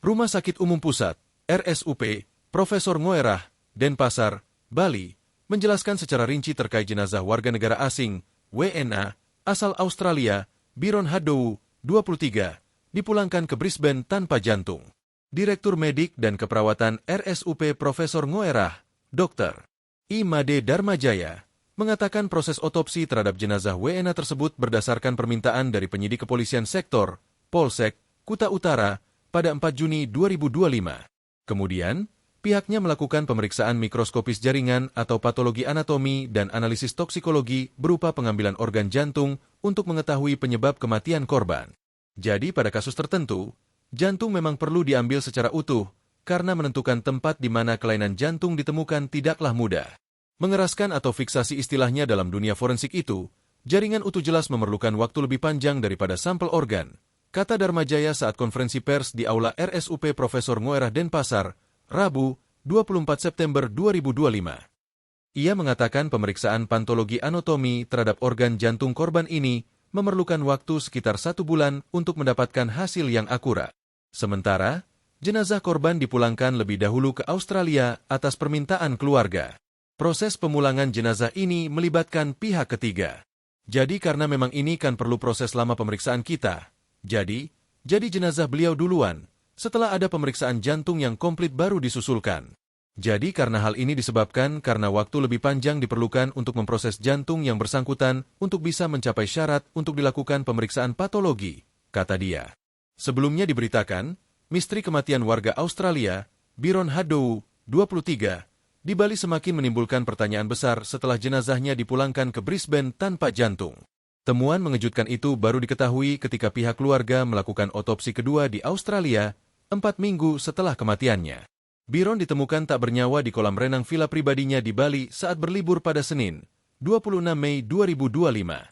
Rumah Sakit Umum Pusat, RSUP, Profesor Ngoerah, Denpasar, Bali, menjelaskan secara rinci terkait jenazah warga negara asing, WNA, asal Australia, Byron Hadowu, 23, dipulangkan ke Brisbane tanpa jantung. Direktur Medik dan Keperawatan RSUP Profesor Ngoerah, Dr. I. Made Darmajaya, mengatakan proses otopsi terhadap jenazah WNA tersebut berdasarkan permintaan dari penyidik kepolisian sektor, Polsek, Kuta Utara, pada 4 Juni 2025. Kemudian, pihaknya melakukan pemeriksaan mikroskopis jaringan atau patologi anatomi dan analisis toksikologi berupa pengambilan organ jantung untuk mengetahui penyebab kematian korban. Jadi pada kasus tertentu, jantung memang perlu diambil secara utuh, karena menentukan tempat di mana kelainan jantung ditemukan tidaklah mudah. Mengeraskan atau fiksasi istilahnya dalam dunia forensik itu, jaringan utuh jelas memerlukan waktu lebih panjang daripada sampel organ, kata Darmajaya saat konferensi pers di Aula RSUP Profesor Ngoerah Denpasar, Rabu, 24 September 2025. Ia mengatakan pemeriksaan patologi anatomi terhadap organ jantung korban ini memerlukan waktu sekitar 1 bulan untuk mendapatkan hasil yang akurat. Sementara, jenazah korban dipulangkan lebih dahulu ke Australia atas permintaan keluarga. Proses pemulangan jenazah ini melibatkan pihak ketiga. Jadi karena memang ini kan perlu proses lama pemeriksaan kita, jadi jenazah beliau duluan, setelah ada pemeriksaan jantung yang komplit baru disusulkan. Jadi karena hal ini disebabkan karena waktu lebih panjang diperlukan untuk memproses jantung yang bersangkutan untuk bisa mencapai syarat untuk dilakukan pemeriksaan patologi, kata dia. Sebelumnya diberitakan, misteri kematian warga Australia, Byron Hadowu, 23, di Bali semakin menimbulkan pertanyaan besar setelah jenazahnya dipulangkan ke Brisbane tanpa jantung. Temuan mengejutkan itu baru diketahui ketika pihak keluarga melakukan otopsi kedua di Australia, 4 minggu setelah kematiannya. Byron ditemukan tak bernyawa di kolam renang villa pribadinya di Bali saat berlibur pada Senin, 26 Mei 2025.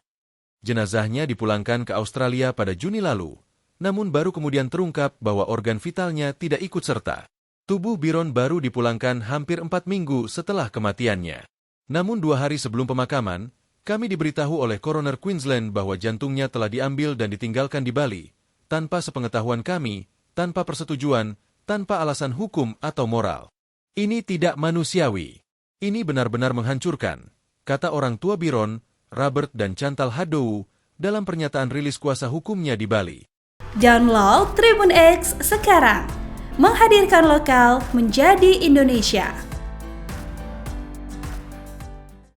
Jenazahnya dipulangkan ke Australia pada Juni lalu, namun baru kemudian terungkap bahwa organ vitalnya tidak ikut serta. Tubuh Byron baru dipulangkan hampir 4 minggu setelah kematiannya. Namun 2 hari sebelum pemakaman, kami diberitahu oleh Coroner Queensland bahwa jantungnya telah diambil dan ditinggalkan di Bali, tanpa sepengetahuan kami, tanpa persetujuan, tanpa alasan hukum atau moral. Ini tidak manusiawi. Ini benar-benar menghancurkan, kata orang tua Byron, Robert dan Chantal Hadowu, dalam pernyataan rilis kuasa hukumnya di Bali. Download Tribun X sekarang. Menghadirkan lokal menjadi Indonesia.